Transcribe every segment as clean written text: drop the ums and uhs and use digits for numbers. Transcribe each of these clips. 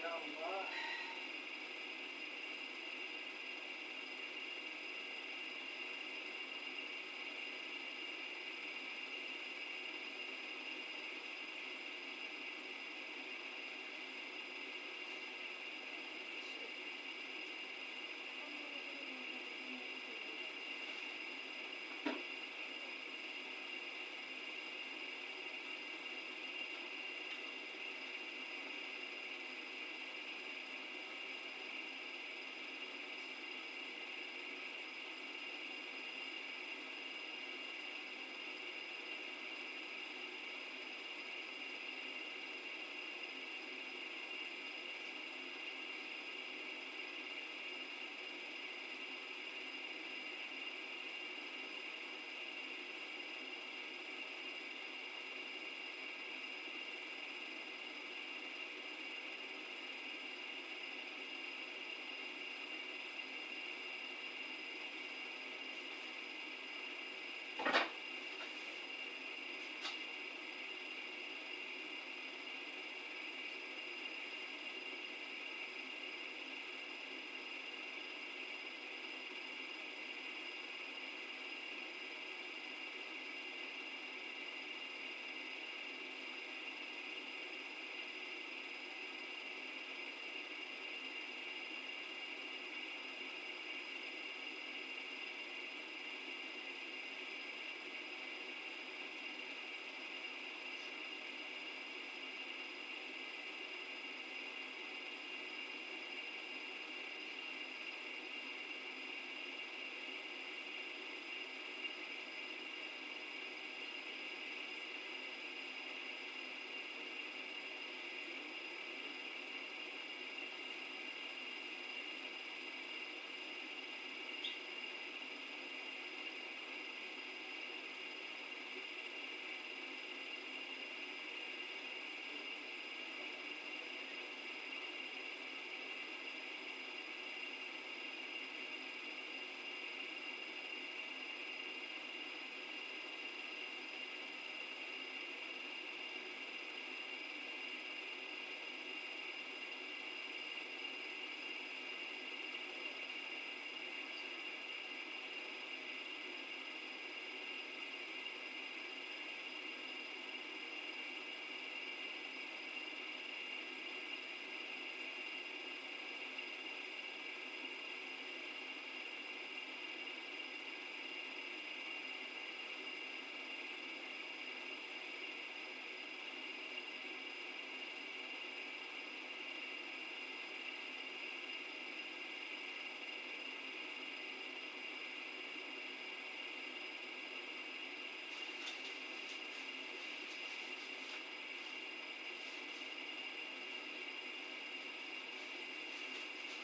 Ya Allah.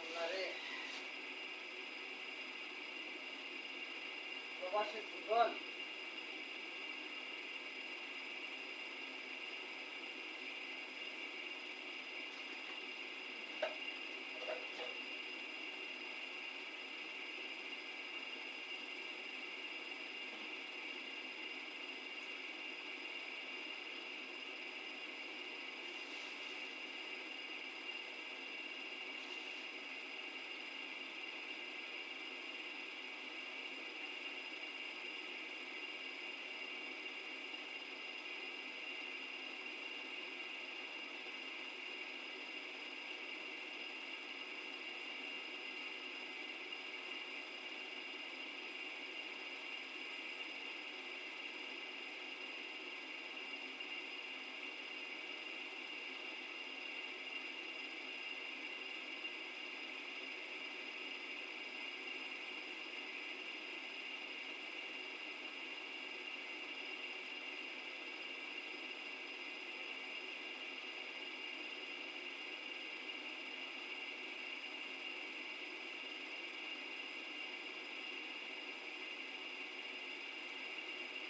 আল্লাহরে প্রবাসী জীবন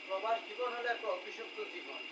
প্রবাস জীবন হলো একটা অভিশপ্ত জীবন।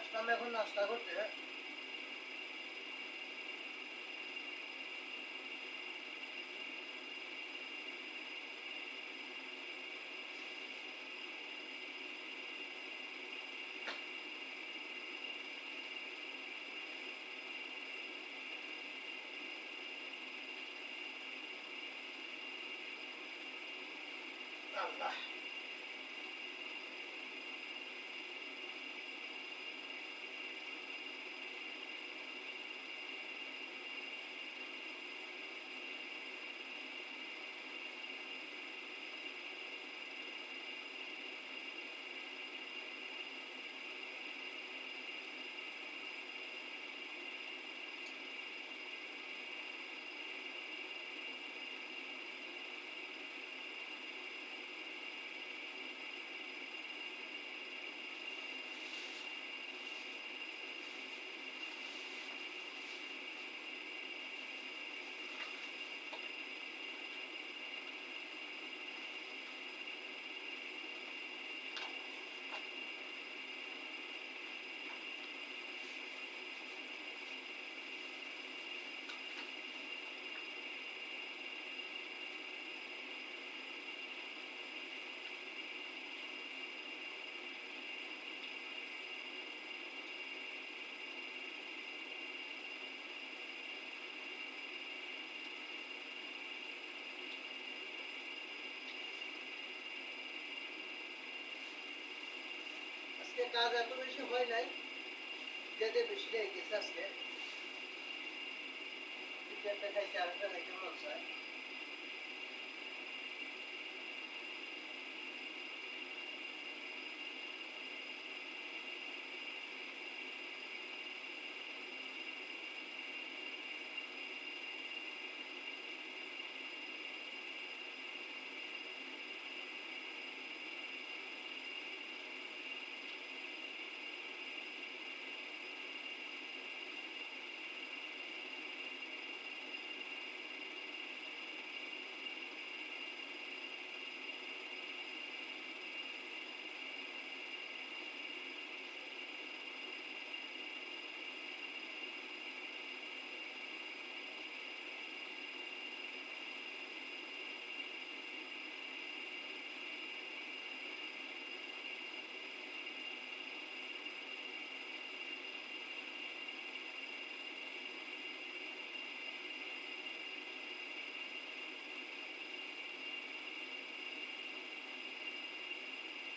আসলাম এখন নাস্তা করতে। আল্লাহ, আজকে কাজ এত বেশি হয় নাই, যেতে বেশি লেগে গেছে আজকে। একটা খাইছে, আরেকটা খাইতে মন চায়।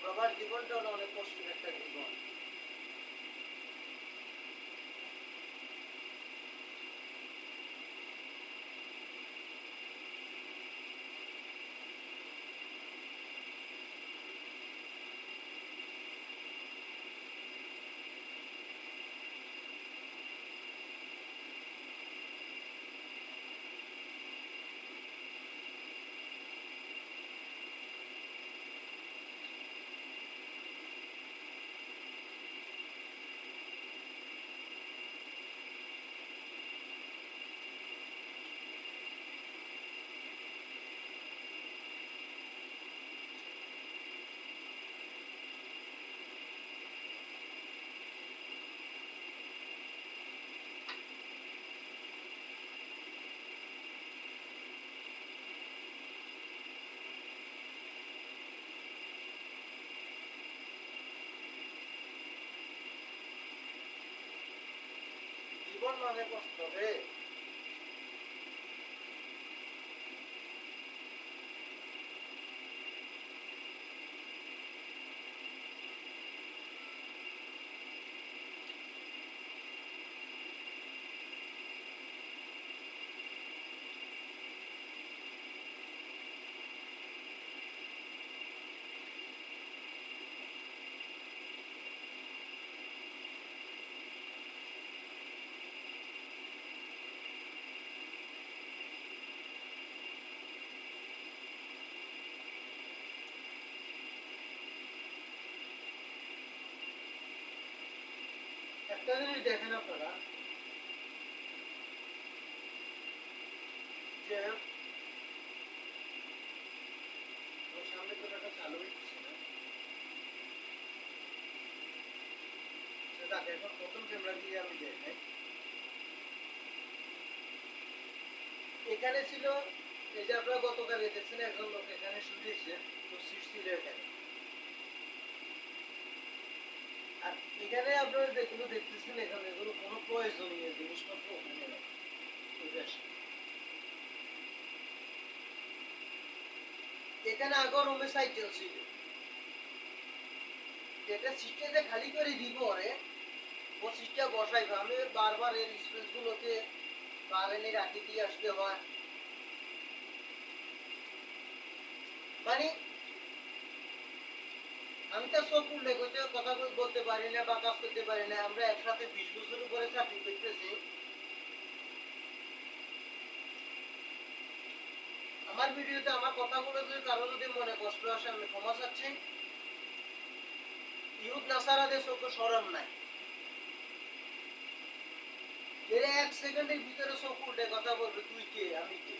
প্রবাস জীবনটা হলো অনেক কষ্টের একটা জীবন। জীবন মানে কষ্ট রে। একটা জিনিস দেখেন আপনারা, যে সামনে তো একটা চালু হইতেছে না, তাকে এখন প্রথম ক্যামেরা দিয়ে আমি দেখাই। এখানে ছিল, এই যে আপনারা গতকাল দেখছেন একজন লোক এখানে শুয়েছে, তো সিট ছিল এখানে। আর এখানে আপনারা যেগুলো দেখতেছেন এখানে এগুলো কোনো প্রয়োজনীয় জিনিসপত্র ওখানে নেই। এখানে আগের রুমে ৬০ জন ছিল, যেটা সিটে যে খালি করে দিব ওরে, ও সিটটা বসাইবে। আমি বারবার এর স্পেস গুলোকে বারেনে রাখি দিয়ে আসতে হয়। মানে আমি তো চোখ উল্লেখ হইতে কথা বলতে পারি না বা কাজ করতে পারি না। আমরা একসাথে ২০ বছর উপরে চাকরি করতেছি। আমার ভিডিওতে আমার কথাগুলো যদি কারো যদি মনে কষ্ট আসে আমি ক্ষমা চাচ্ছি। ইহুদ নাসারাদের চোখে শরম নাই, এর ১ সেকেন্ডের ভিতরে চোখ উল্টে কথা বলবে তুই কে আমি কে।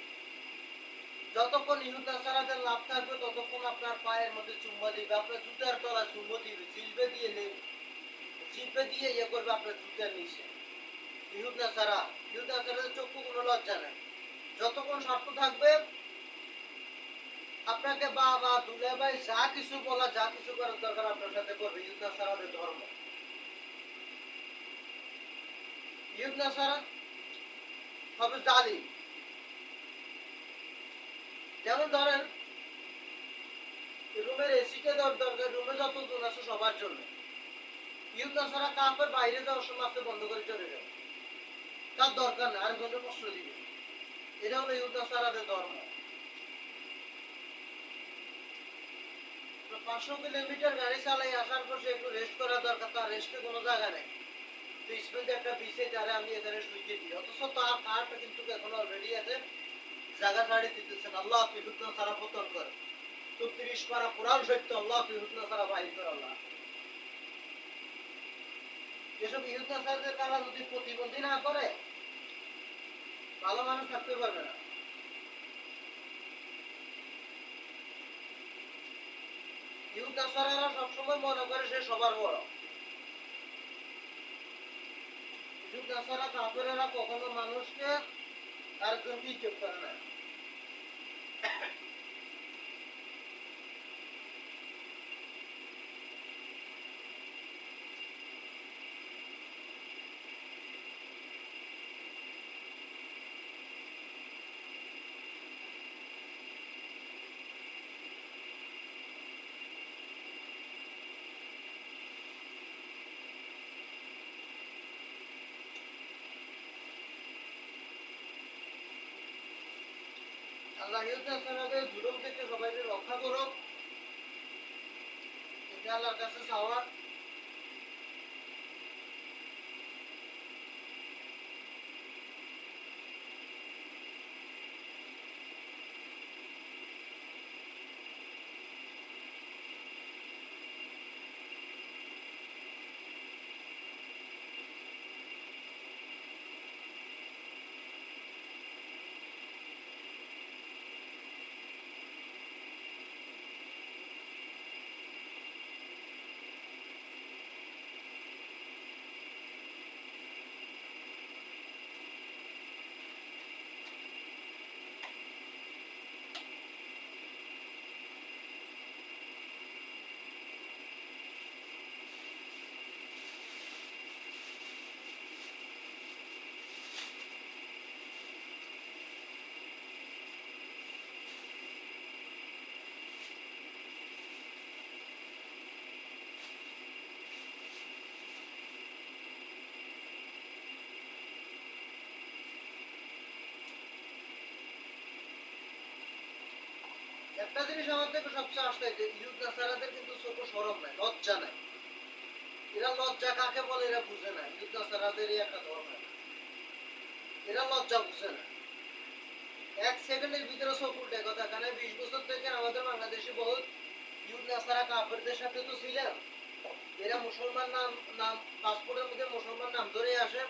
যতক্ষণ ইহুদ নাসারাদের লাভ থাকবে ততক্ষণ আপনার পায়ের মধ্যে চুম্বা দিবে, আপনার জুতার তলা চুম্বো দিবে, জিলবে দিয়ে নেবে, জিলবে দিয়ে ইয়ে করবে আপনার জুতার নিচে। ইহুদ নাসারাদের চোখে কোনো লজ্জা নাই। যতক্ষণ স্বার্থ থাকবে আপনাকে বাবা দুলে ভাই যা কিছু বলা যা কিছু করার দরকার আপনার সাথে করবে। ইহুদ নাসারাদের ধর্ম, ইহুদ নাসারা হবে জালিম। যেমন ধরেন রুমের এসিটা দরকার, রুমে যতজন আছে সবার জন্য। ইহুদ নাসারা কাপের বাইরে যাওয়ার সময় আসতে বন্ধ করে চলে যাবে, তার দরকার না, আর জন্য কষ্ট দিবে। এটা হলো ইহুদ নাসারাদের ধর্ম। ৫০০ কিলোমিটার গাড়ি চালাই আসার পর সে একটু রেস্ট করা দরকার, তার রেস্টে কোনো জায়গা নেই। তো স্পেসে একটা বিছে যারা আমি এখানে শুইতে দিই, অথচ তার কারটা কিন্তু এখন অলরেডি আছে, জায়গা ছাড়ি দিতেছেন। আল্লাহ ইহুদ নাসারা পতন করে। ৩৬ পারা কোরআন সত্য, আল্লাহ ইহুদ নাসারা বাহির করে আল্লাহ। এসব ইহুদ নাসারাদের কারা যদি প্রতিবন্ধী না করে ভালো মানুষ থাকতে পারবে না। ইহুদ নাসারারা সবসময় মনে করে সে সবার বড়। ইহুদ নাসারা কাফেরেরা কখনো মানুষকে আরেকজনকে ইজ্জত করে না। আল্লাহ ইহুদ নাসারাদের জুলুম থেকে সবাইকে রক্ষা করো, এটা আল্লাহর কাছে চাওয়া। একটা জিনিস আমার থেকে সবচেয়ে আসলে যে ইহুদ নাসারাদের কিন্তু চোখে শরম নাই, লজ্জা নাই। এরা লজ্জা কাকে বলে এরা বুঝে না। ইহুদ নাসারাদেরই একটা ধর্ম, এরা লজ্জা বুঝে না। ১ সেকেন্ডের ভিতরে চোখ উল্টে কথা। কারণ ২০ বছর থেকে আমাদের বাংলাদেশে বহুত ইহুদ নাসারা কাফেরদের সাথে তো ছিলেন। এরা মুসলমান নাম নাম পাসপোর্টের মধ্যে মুসলমান নাম ধরে আসে,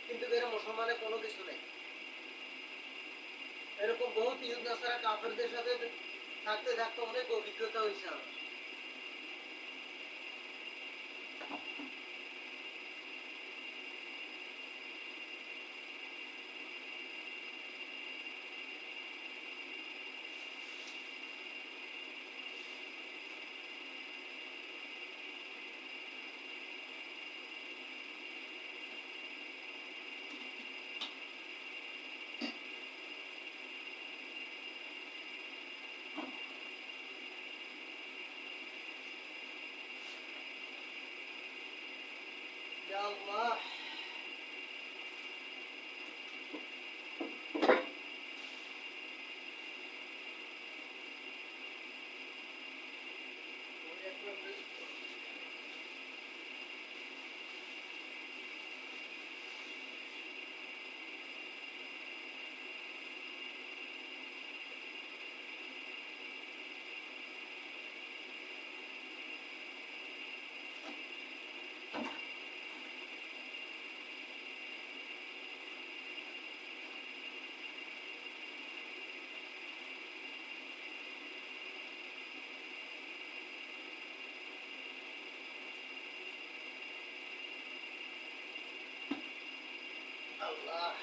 কিন্তু এরা মুসলমানের কোনো কিছু নেই। এরকম বহুত ইহুদ নাসারা কাফেরদের সাথে থাকতে থাকতে অনেক অভিজ্ঞতা হয়েছে আমার। ইয়া আল্লাহ। আল্লাহ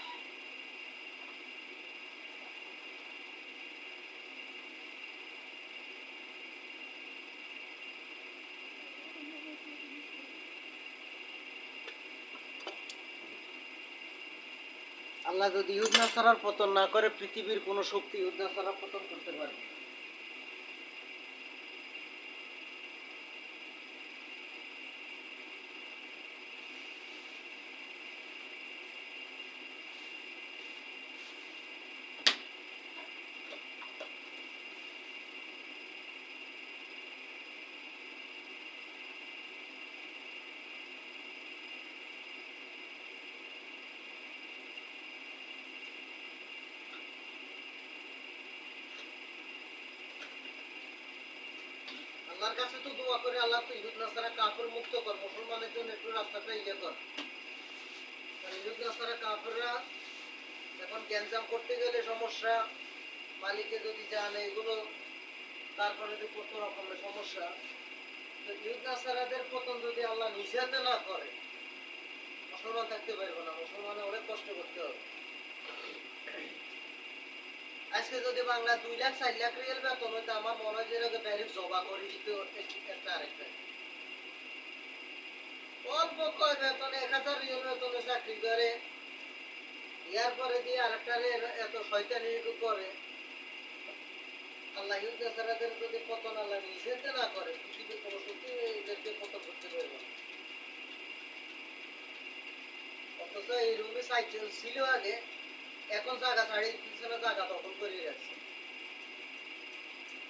আল্লাহ যদি ইহুদ নাসারার পতন না করে, পৃথিবীর কোনো শক্তি ইহুদ নাসারার পতন করতে পারবে না। আল্লাহর কাছে তো দোয়া করে, আল্লাহ তো ইহুদ নাসারা কাফের মুক্ত কর, মুসলমানের জন্য একটু রাস্তাটা ইয়ে কর। ইহুদ নাসারা কাফেররা এখন গ্যাঞ্জাম করতে গেলে সমস্যা, মালিকে যদি জানে এগুলো, তারপরে তো কত রকমের সমস্যা। তো ইহুদ নাসারাদের পতন যদি আল্লাহ নিজেতে না করে, মুসলমান থাকতে পারবে না, মুসলমানের অনেক কষ্ট করতে হবে। আজকে যদি বাংলা 2 লাখ 4 লাখ রিয়াল বেতন হইতো, আমার মনে হয় যে ডাইরেক্ট জবা করে দিত একটা আরেকটা। অল্প কয় বেতনে 1000 রিয়াল বেতনে চাকরি করে, ইয়ার পরে দিয়ে আরেকটা এত শয়তানি করে। আল্লাহ ইহুদ নাসারাদের যদি পতন আল্লাহ নিজেতে না করে, পৃথিবীর কোনো শক্তি এদেরকে পতন করতে পারবে না। অথচ এই রুমে সাইকেল ছিল আগে, এখন জায়গা ছাড়িয়ে পিছনে জায়গা দখল করে রাখছে।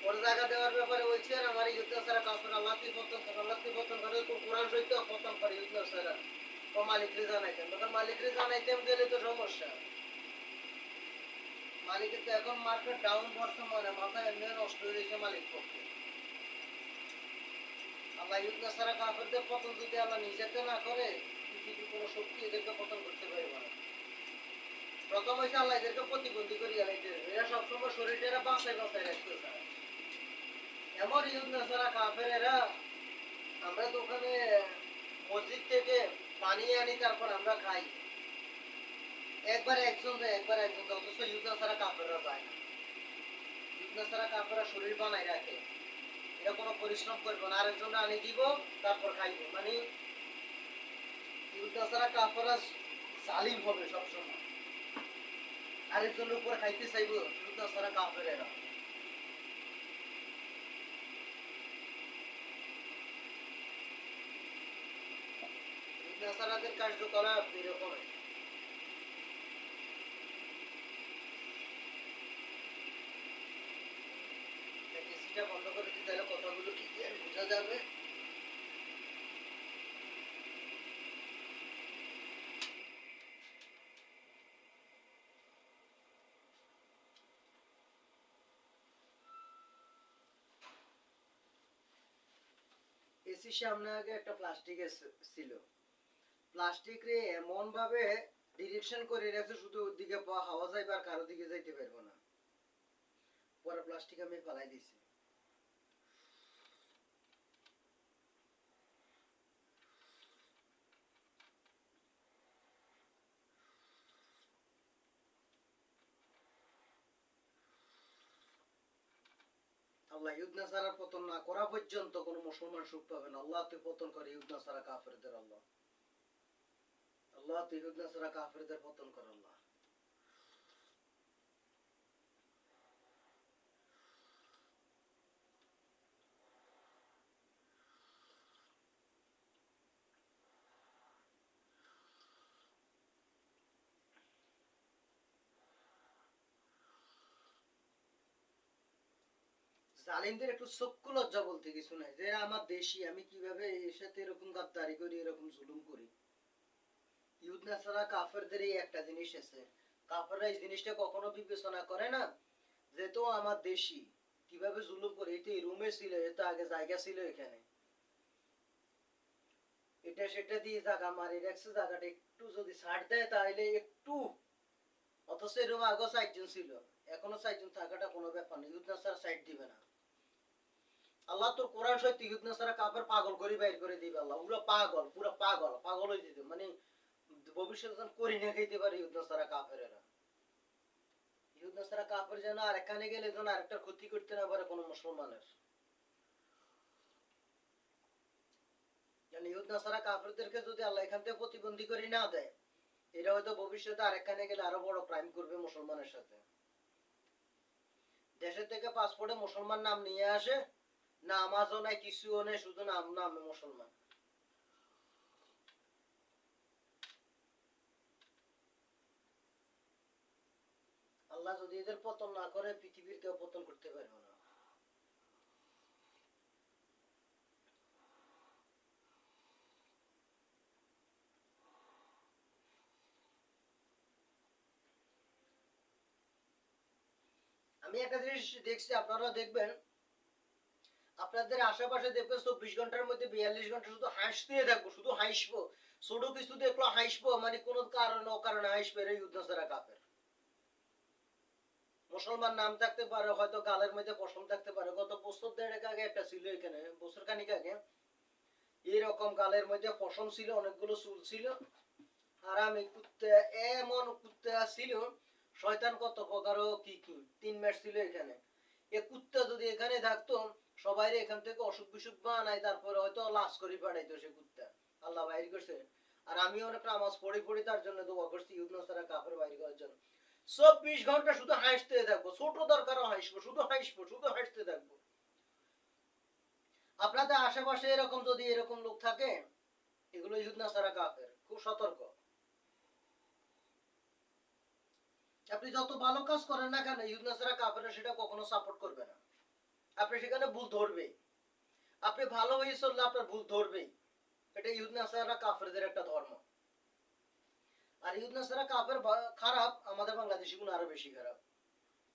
ওর জায়গা দেওয়ার ব্যাপারে বলছি, আর আমার ইহুদ নাসারা কাফের আল্লাহ তুই পতন করে, আল্লাহ তুই পতন করে, তো কোরআন সহিত পতন করে ইহুদ নাসারা। ও মালিকরে জানাইতেন, তখন মালিকরে জানাইতেন গেলে তো সমস্যা। মালিকের তো এখন মার্কেট ডাউন, বর্তমানে মাথা এমনি নষ্ট হয়ে গেছে মালিক পক্ষে। আল্লাহ ইহুদ নাসারা কাফেরদের পতন যদি আল্লাহ নিজেকে না করে, পৃথিবীর কোনো শক্তি এদেরকে পতন করতে পারবে না। প্রথম হয়েছে আল্লাহ এদেরকে প্রতিবন্ধী করে আলাইতে, এরা সবসময় শরীরটা বাঁচায় বাঁচায় রাখতে চায়। এমন ইহুদ নাসারা কাফের এরা, আমরা তো ওখানে মসজিদ থেকে পানি আনি, তারপর আমরা খাই। একবার একজন যায়, একবার একজন যায়, অথচ ইহুদ নাসারা কাফেররা যায় না। ইহুদ নাসারা কাফেররা শরীর বানাই রাখে, এটা কোনো পরিশ্রম করবো না, আরেকজন আনি দিব, তারপর খাইব। মানে ইহুদ নাসারা কাফেররা জালিম হবে সবসময়, আরেকজনের উপর খাইতে চাইবো। ইহুদ নাসারা কাফেরেরা ইহুদ নাসারাদের কার্যকলাপ এরকম। এসিটা বন্ধ করে দিতে, তাহলে কথাগুলো কি বোঝা যাবে। এসির সামনে আগে একটা প্লাস্টিক ছিল, প্লাস্টিক রে এমন ভাবে ডিরেকশন করে রেখেছে, শুধু ওদিকে হাওয়া যাইবে আর কারো দিকে যাইতে পারবো না। পরে প্লাস্টিক আমি ফেলাই দিছি। আল্লাহ ইহুদ নাসারার পতন না করা পর্যন্ত কোন মুসলমান সুখ পাবে না। আল্লাহ তুই পতন করে ইহুদ নাসারা কাফেরদের, আল্লাহ আল্লাহ তুই ইহুদ নাসারা কাফেরদের পতন কর আল্লাহ। জালিমদের একটু চক্ষু লজ্জা বলতে কিছু নাই, যে আমার দেশি, আমি কিভাবে এর সাথে এরকম গাদ্দারি করি, এরকম জুলুম করি। ইহুদ নাসারা কাফেরদের এই একটা জিনিস আছে, কাফেররা এই জিনিসটা কখনো বিবেচনা করে না, যেহেতু আমার দেশি কিভাবে জুলুম করে, এই তো এই রুমে ছিল, এ তো আগে জায়গা ছিল এখানে, এটা সেটা দিয়ে জায়গা মারি রাখছে, জায়গাটা একটু যদি ছাড় দেয় তাহলে একটু, অথচ এরকম আগে চারজন ছিল, এখনো চারজন থাকাটা কোনো ব্যাপার নেই, ইহুদ নাসারা সাইড দিবে না। আল্লাহ তোর কোরআন সত্যি, ইহুদ নাসারা কাফের পাগল করে বাইর করে দিবে আল্লাহ, পুরো পাগল, পুরো পাগল, পাগল হয়ে যেতে, মানে ভবিষ্যৎ করি না খাইতে পারে ইহুদ নাসারা কাফেরেরা। ইহুদ নাসারা কাফের যেন আর এখানে গেলে যেন আরেকটার ক্ষতি করতে না পারে কোনো মুসলমানের। ইহুদ নাসারা কাফেরদেরকে যদি আল্লাহ এখান থেকে প্রতিবন্ধী করে না দেয়, এরা হয়তো ভবিষ্যতে আরেকখানে গেলে আরো বড় ক্রাইম করবে মুসলমানের সাথে। দেশের থেকে পাসপোর্টে মুসলমান নাম নিয়ে আসে, না আমাজও নাই, কিছুও নেই, শুধু নাম, নামে মুসলমান। আল্লাহ যদি এদের পতন না করে, পৃথিবীর কেউ পতন করতে পারবে না। আমি একটা জিনিস দেখছি, আপনারা দেখবেন, আপনাদের আশেপাশে দেখবেন 24 ঘন্টার মধ্যে 42 ঘন্টা শুধু হাসতে থাকবো, শুধু হাসবো, ছোট কিছু দেখলো হাসবো, মানে কোন কারণে অকারণে হাসবে, এর যুদ্ধ ছাড়া কাফের। মুসলমান নাম থাকতে পারে, হয়তো গালের মধ্যে পশম থাকতে পারে, গত বছর দেড়েক আগে একটা ছিল এখানে, বছর খানিক আগে এইরকম গালের মধ্যে পশম ছিল, অনেকগুলো চুল ছিল, আর আমি কুত্তা, এমন কুত্তা ছিল, শয়তান কত প্রকারও কি কি, 3 মাস ছিল এখানে। এ কুত্তা যদি এখানে থাকতো, সবাই এখান থেকে অসুখ বিসুখ বানায়, তারপরে হয়তো লাশ করে পাঠাইতো সে কুত্তা, আল্লাহ বাইর করছে। আর আমি অনেক নামাজ পড়ে পড়ে তার জন্য দোয়া করছি, ইহুদ নাসারা কাফের বাইর করার জন্য। 24 ঘন্টা শুধু হাসতে থাকবো, ছোট দরকারও হাসবো, শুধু হাসবো, শুধু হাসতে থাকবো। আপনাদের আশেপাশে এরকম যদি এরকম লোক থাকে, এগুলো ইহুদ নাসারা কাফের, খুব সতর্ক। আপনি যত ভালো কাজ করেন না কেন, ইহুদ নাসারা কাফেররা সেটা কখনো সাপোর্ট করবে না, আপনি সেখানে ভুল ধরবেই। আপনি ভালো হয়ে চললে আপনার ভুল ধরবেই, এটা ইহুদ নাসারা কাফেরদের একটা ধর্ম। আর ইহুদ নাসারা কাফের খারাপ, আমাদের বাংলাদেশি গুণ আরো বেশি খারাপ।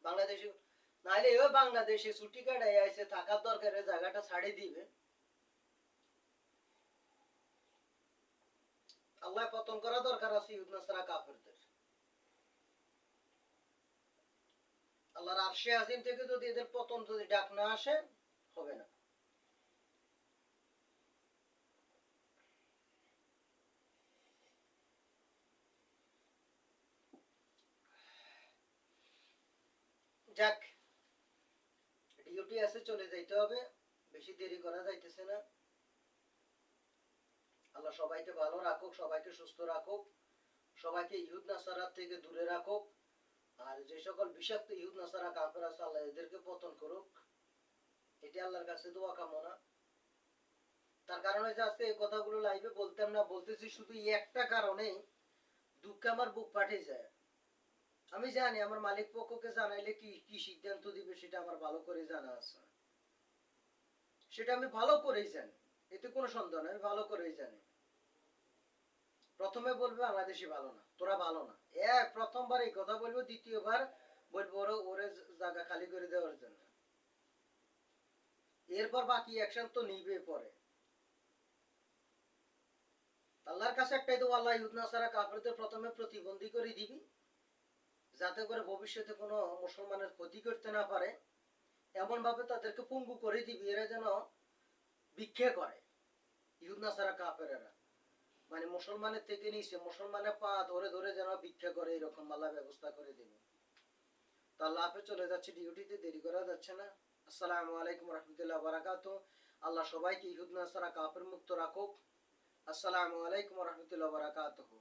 বাংলাদেশি নাইলে এও বাংলাদেশে ছুটি কাটাই আইছে, থাকার দরকারে জায়গাটা ছাড়ি দিবে, আল্লাহ পতন করা দরকার আছে ইহুদ নাসারা কাফেরদের। আল্লাহর আরশে আজিম থেকে যদি এদের পতন যদি ডাক না আসে, হবে না। যাক, ডিউটি আছে, চলে যাইতে হবে, বেশি দেরি করা যাইতেছে না। আল্লাহ সবাইকে ভালো রাখুক, সবাইকে সুস্থ রাখুক, সবাইকে ইহুদ নাসারা থেকে দূরে রাখুক। আর যে সকল বিষাক্ত ইহুদ নাসারা কাফের আছে, আল্লাহ এদেরকে পতন করুক, এটি আল্লাহর কাছে দোয়া কামনা। তার কারণ হচ্ছে আজকে এই কথাগুলো লাইভে বলতাম না, বলতেছি শুধু একটা কারণে, দুঃখে আমার বুক ফাটে যায়। আমি জানি আমার মালিক পক্ষকে জানাইলে কি কি সিদ্ধান্ত দিবে, সেটা আমার ভালো করে জানা আছে, সেটা আমি ভালো করেই জানি, এতে কোনো সন্দেহ নেই, আমি ভালো করেই জানি। প্রথমে বলবে বাংলাদেশি ভালো না, তোরা ভালো না, প্রথমবার এই কথা বলবো, দ্বিতীয়বার বলবো ওরে ওরে জায়গা খালি করে দেওয়ার জন্য, এরপর বাকি অ্যাকশন তো নিবে পরে। আল্লাহর কাছে একটাই তো, আল্লাহ ইহুদ নাসারা কাফেরদের প্রথমে প্রতিবন্ধী করে দিবি, যাতে করে ভবিষ্যতে কোনো মুসলমানের ক্ষতি করতে না পারে, এমন ভাবে তাদেরকে পঙ্গু করে দিবি, এরা যেন ভিক্ষে করে, ইহুদ নাসারা কাফেরেরা, মানে মুসলমানের থেকে নিচে, মুসলমানের পা ধরে ধরে যেন ভিক্ষা করে, এরকম আল্লাহ ব্যবস্থা করে দেবে। তো আল্লাহ হাফেজ, চলে যাচ্ছে ডিউটিতে, দেরি করা যাচ্ছে না। আসসালামু আলাইকুম রহমতুল্লাহ বারাকাতুহু। আল্লাহ সবাইকে ইহুদ নাসারা কাফের মুক্ত রাখুক। আসসালামু আলাইকুম রহমতুল্লাহ বারাকাতুহু।